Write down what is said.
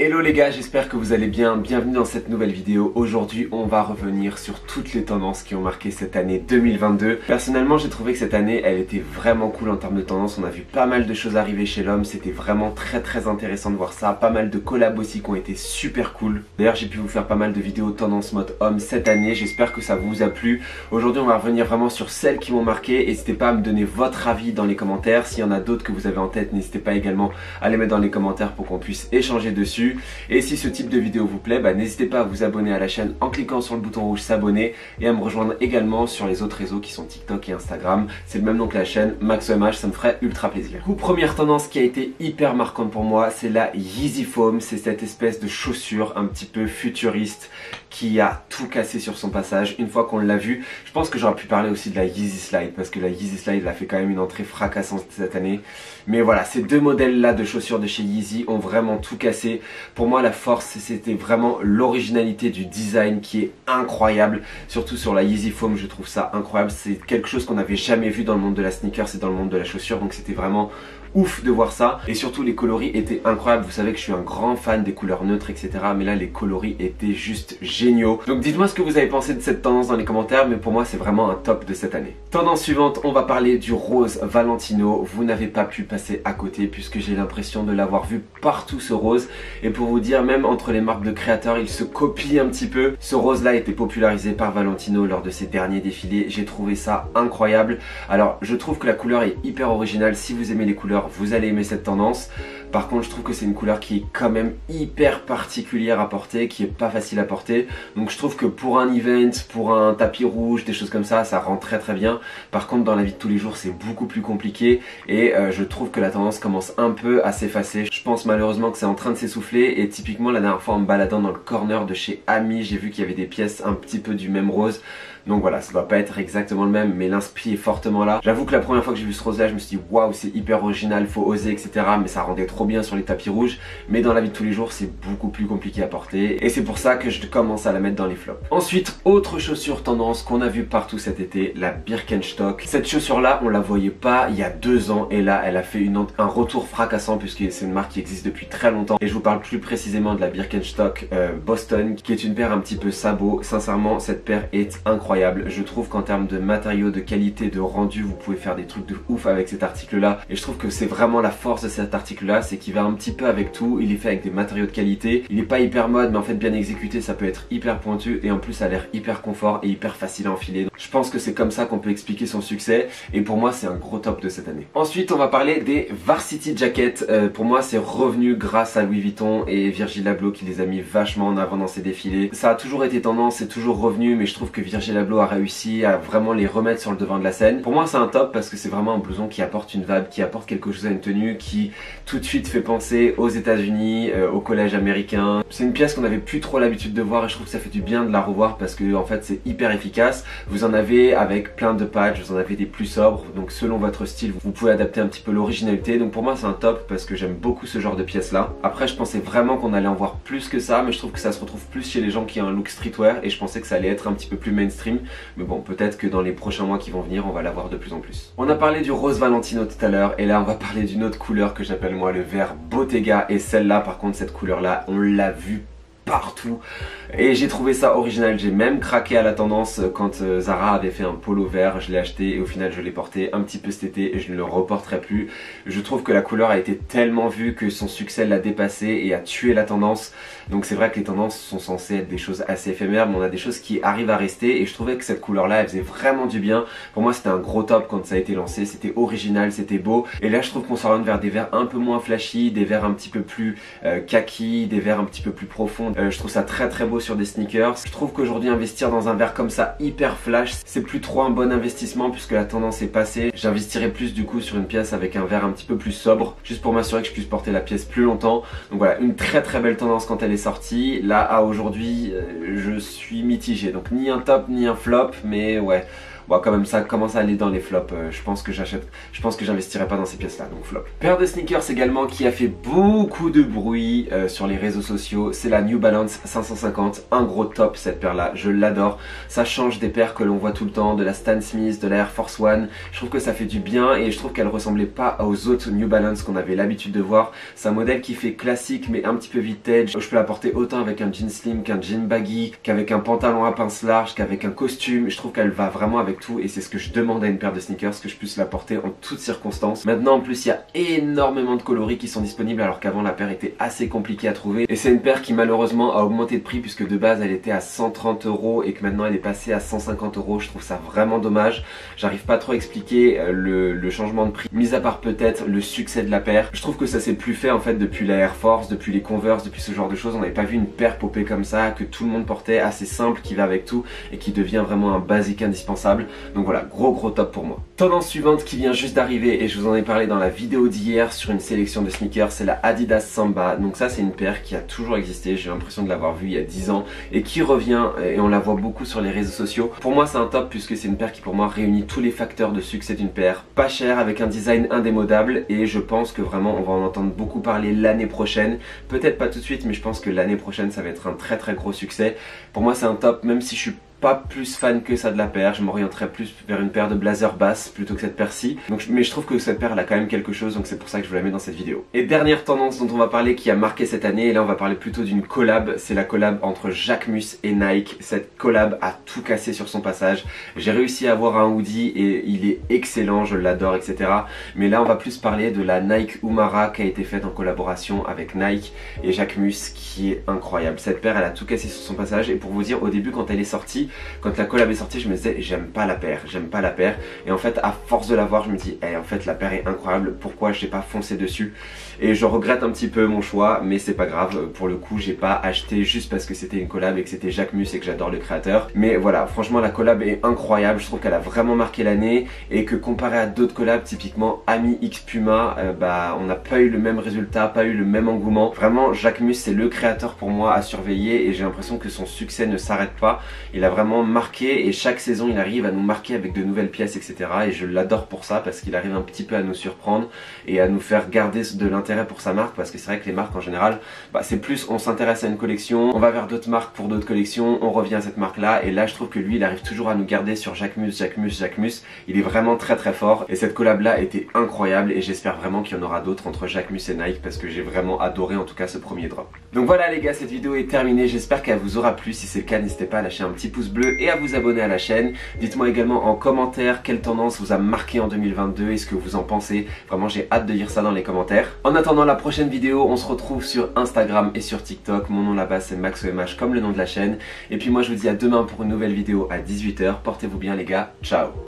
Hello les gars, j'espère que vous allez bien, bienvenue dans cette nouvelle vidéo. Aujourd'hui on va revenir sur toutes les tendances qui ont marqué cette année 2022. Personnellement j'ai trouvé que cette année elle était vraiment cool en termes de tendances. On a vu pas mal de choses arriver chez l'homme, c'était vraiment très intéressant de voir ça. Pas mal de collabs aussi qui ont été super cool. D'ailleurs j'ai pu vous faire pas mal de vidéos tendance mode homme cette année, j'espère que ça vous a plu. Aujourd'hui on va revenir vraiment sur celles qui m'ont marqué. N'hésitez pas à me donner votre avis dans les commentaires. S'il y en a d'autres que vous avez en tête, n'hésitez pas également à les mettre dans les commentaires pour qu'on puisse échanger dessus. Et si ce type de vidéo vous plaît, n'hésitez pas à vous abonner à la chaîne en cliquant sur le bouton rouge s'abonner et à me rejoindre également sur les autres réseaux qui sont TikTok et Instagram. C'est le même nom que la chaîne, MaxOMH, ça me ferait ultra plaisir. Du coup, première tendance qui a été hyper marquante pour moi, c'est la Yeezy Foam. C'est cette espèce de chaussure un petit peu futuriste qui a tout cassé sur son passage. Une fois qu'on l'a vu, je pense que j'aurais pu parler aussi de la Yeezy Slide parce que la Yeezy Slide elle a fait quand même une entrée fracassante cette année. Mais voilà, ces deux modèles là de chaussures de chez Yeezy ont vraiment tout cassé. Pour moi la force c'était vraiment l'originalité du design qui est incroyable. Surtout sur la Yeezy Foam, je trouve ça incroyable. C'est quelque chose qu'on n'avait jamais vu dans le monde de la sneaker, c'est dans le monde de la chaussure. Donc c'était vraiment ouf de voir ça. Et surtout les coloris étaient incroyables. Vous savez que je suis un grand fan des couleurs neutres etc. Mais là les coloris étaient juste géniaux. Donc dites-moi ce que vous avez pensé de cette tendance dans les commentaires. Mais pour moi c'est vraiment un top de cette année. Tendance suivante, on va parler du rose Valentino. Vous n'avez pas pu passer à côté puisque j'ai l'impression de l'avoir vu partout ce rose. Et pour vous dire, même entre les marques de créateurs, il se copie un petit peu. Ce rose là a été popularisé par Valentino lors de ses derniers défilés. J'ai trouvé ça incroyable. Alors je trouve que la couleur est hyper originale. Si vous aimez les couleurs, vous allez aimer cette tendance. Par contre je trouve que c'est une couleur qui est quand même hyper particulière à porter, qui est pas facile à porter. Donc je trouve que pour un event, pour un tapis rouge, des choses comme ça rend très bien. Par contre dans la vie de tous les jours c'est beaucoup plus compliqué. Et je trouve que la tendance commence un peu à s'effacer. Je pense malheureusement que c'est en train de s'essouffler. Et typiquement la dernière fois en me baladant dans le corner de chez Ami, j'ai vu qu'il y avait des pièces un petit peu du même rose. Donc voilà, ça doit pas être exactement le même, mais l'inspi est fortement là. J'avoue que la première fois que j'ai vu ce rose là, je me suis dit waouh, c'est hyper original, faut oser etc. Mais ça rendait trop bien sur les tapis rouges. Mais dans la vie de tous les jours c'est beaucoup plus compliqué à porter. Et c'est pour ça que je commence à la mettre dans les flops. Ensuite, autre chaussure tendance qu'on a vu partout cet été, la Birkenstock. Cette chaussure là on la voyait pas il y a 2 ans. Et là elle a fait un retour fracassant puisque c'est une marque qui existe depuis très longtemps. Et je vous parle plus précisément de la Birkenstock Boston, qui est une paire un petit peu sabot. Sincèrement cette paire est incroyable. Je trouve qu'en termes de matériaux, de qualité, de rendu, vous pouvez faire des trucs de ouf avec cet article là. Et je trouve que c'est vraiment la force de cet article là, c'est qu'il va un petit peu avec tout. Il est fait avec des matériaux de qualité. Il est pas hyper mode, mais en fait bien exécuté ça peut être hyper pointu. Et en plus ça a l'air hyper confort et hyper facile à enfiler. Donc, je pense que c'est comme ça qu'on peut expliquer son succès. Et pour moi c'est un gros top de cette année. Ensuite on va parler des Varsity Jackets. Pour moi c'est revenu grâce à Louis Vuitton et Virgil Abloh qui les a mis vachement en avant dans ses défilés. Ça a toujours été tendance, c'est toujours revenu. Mais je trouve que Virgil Abloh a réussi à vraiment les remettre sur le devant de la scène. Pour moi c'est un top parce que c'est vraiment un blouson qui apporte une vibe, qui apporte quelque chose à une tenue, qui tout de suite fait penser aux États-Unis, au collège américain. C'est une pièce qu'on n'avait plus trop l'habitude de voir et je trouve que ça fait du bien de la revoir parce que en fait c'est hyper efficace. Vous en avez avec plein de patchs, vous en avez des plus sobres, donc selon votre style vous pouvez adapter un petit peu l'originalité. Donc pour moi c'est un top parce que j'aime beaucoup ce genre de pièces là. Après je pensais vraiment qu'on allait en voir plus que ça, mais je trouve que ça se retrouve plus chez les gens qui ont un look streetwear et je pensais que ça allait être un petit peu plus mainstream. Mais bon, peut-être que dans les prochains mois qui vont venir, on va l'avoir de plus en plus. On a parlé du rose Valentino tout à l'heure et là on va parler d'une autre couleur que j'appelle moi le vert Bottega. Et celle-là par contre, cette couleur là, on l'a vue partout et j'ai trouvé ça original. J'ai même craqué à la tendance quand Zara avait fait un polo vert, je l'ai acheté et au final je l'ai porté un petit peu cet été et je ne le reporterai plus. Je trouve que la couleur a été tellement vue que son succès l'a dépassé et a tué la tendance. Donc c'est vrai que les tendances sont censées être des choses assez éphémères, mais on a des choses qui arrivent à rester et je trouvais que cette couleur là elle faisait vraiment du bien. Pour moi c'était un gros top quand ça a été lancé, c'était original, c'était beau. Et là je trouve qu'on s'oriente vers des verts un peu moins flashy, des verts un petit peu plus kaki, des verts un petit peu plus profonds. Je trouve ça très beau sur des sneakers. Je trouve qu'aujourd'hui investir dans un verre comme ça hyper flash, c'est plus trop un bon investissement puisque la tendance est passée. J'investirais plus du coup sur une pièce avec un verre un petit peu plus sobre, juste pour m'assurer que je puisse porter la pièce plus longtemps. Donc voilà, une très belle tendance quand elle est sortie. Là à aujourd'hui, je suis mitigé. Donc ni un top ni un flop, mais ouais. bon, quand même ça commence à aller dans les flops. Je pense que j'investirai pas dans ces pièces là, donc flop. Paire de sneakers également qui a fait beaucoup de bruit sur les réseaux sociaux, c'est la New Balance 550, un gros top cette paire là, je l'adore. Ça change des paires que l'on voit tout le temps, de la Stan Smith, de la Air Force One. Je trouve que ça fait du bien et je trouve qu'elle ressemblait pas aux autres New Balance qu'on avait l'habitude de voir. C'est un modèle qui fait classique mais un petit peu vintage. Je peux la porter autant avec un jean slim qu'un jean baggy, qu'avec un pantalon à pince large, qu'avec un costume. Je trouve qu'elle va vraiment avec tout et c'est ce que je demande à une paire de sneakers, que je puisse la porter en toutes circonstances. Maintenant en plus il y a énormément de coloris qui sont disponibles alors qu'avant la paire était assez compliquée à trouver. Et c'est une paire qui malheureusement a augmenté de prix puisque de base elle était à 130 € et que maintenant elle est passée à 150 €. Je trouve ça vraiment dommage. J'arrive pas trop à expliquer le changement de prix, mis à part peut-être le succès de la paire. Je trouve que ça s'est plus fait en fait depuis la Air Force, depuis les Converse, depuis ce genre de choses. On n'avait pas vu une paire popper comme ça, que tout le monde portait, assez simple, qui va avec tout et qui devient vraiment un basique indispensable. Donc voilà, gros top pour moi. Tendance suivante qui vient juste d'arriver et je vous en ai parlé dans la vidéo d'hier sur une sélection de sneakers, c'est la Adidas Samba. Donc ça c'est une paire qui a toujours existé, j'ai l'impression de l'avoir vue il y a 10 ans et qui revient et on la voit beaucoup sur les réseaux sociaux. Pour moi c'est un top puisque c'est une paire qui pour moi réunit tous les facteurs de succès d'une paire. Pas cher, avec un design indémodable et je pense que vraiment on va en entendre beaucoup parler l'année prochaine. Peut-être pas tout de suite mais je pense que l'année prochaine ça va être un très gros succès. Pour moi c'est un top même si je suis pas plus fan que ça de la paire, je m'orienterais plus vers une paire de blazer basse plutôt que cette paire-ci. Mais je trouve que cette paire elle a quand même quelque chose, donc c'est pour ça que je vous la mets dans cette vidéo. Et dernière tendance dont on va parler qui a marqué cette année, et là on va parler plutôt d'une collab, c'est la collab entre Jacquemus et Nike. Cette collab a tout cassé sur son passage. J'ai réussi à avoir un hoodie et il est excellent, je l'adore, etc. Mais là on va plus parler de la Nike Umara qui a été faite en collaboration avec Nike et Jacquemus qui est incroyable. Cette paire elle a tout cassé sur son passage et pour vous dire au début quand elle est sortie, quand la collab est sortie, je me disais j'aime pas la paire, et en fait à force de la voir je me dis en fait la paire est incroyable, pourquoi j'ai pas foncé dessus? Et je regrette un petit peu mon choix, mais c'est pas grave, pour le coup j'ai pas acheté juste parce que c'était une collab et que c'était Jacquemus et que j'adore le créateur. Mais voilà, franchement la collab est incroyable, je trouve qu'elle a vraiment marqué l'année et que comparé à d'autres collabs, typiquement Ami X Puma, on n'a pas eu le même résultat, pas eu le même engouement. Vraiment Jacquemus c'est le créateur pour moi à surveiller et j'ai l'impression que son succès ne s'arrête pas. Il a vraiment marqué et chaque saison il arrive à nous marquer avec de nouvelles pièces, etc. Et je l'adore pour ça parce qu'il arrive un petit peu à nous surprendre et à nous faire garder de l'intérêt pour sa marque, parce que c'est vrai que les marques en général c'est plus on s'intéresse à une collection, on va vers d'autres marques pour d'autres collections, on revient à cette marque là, et là je trouve que lui il arrive toujours à nous garder sur Jacquemus. Il est vraiment très fort et cette collab là était incroyable et j'espère vraiment qu'il y en aura d'autres entre Jacquemus et Nike parce que j'ai vraiment adoré en tout cas ce premier drop. Donc voilà les gars, cette vidéo est terminée, j'espère qu'elle vous aura plu. Si c'est le cas, n'hésitez pas à lâcher un petit pouce bleu et à vous abonner à la chaîne. Dites-moi également en commentaire quelle tendance vous a marqué en 2022 et ce que vous en pensez. Vraiment j'ai hâte de lire ça dans les commentaires. En attendant la prochaine vidéo, on se retrouve sur Instagram et sur TikTok. Mon nom là-bas c'est MaxOMH comme le nom de la chaîne. Et puis moi je vous dis à demain pour une nouvelle vidéo à 18 h. Portez-vous bien les gars, ciao.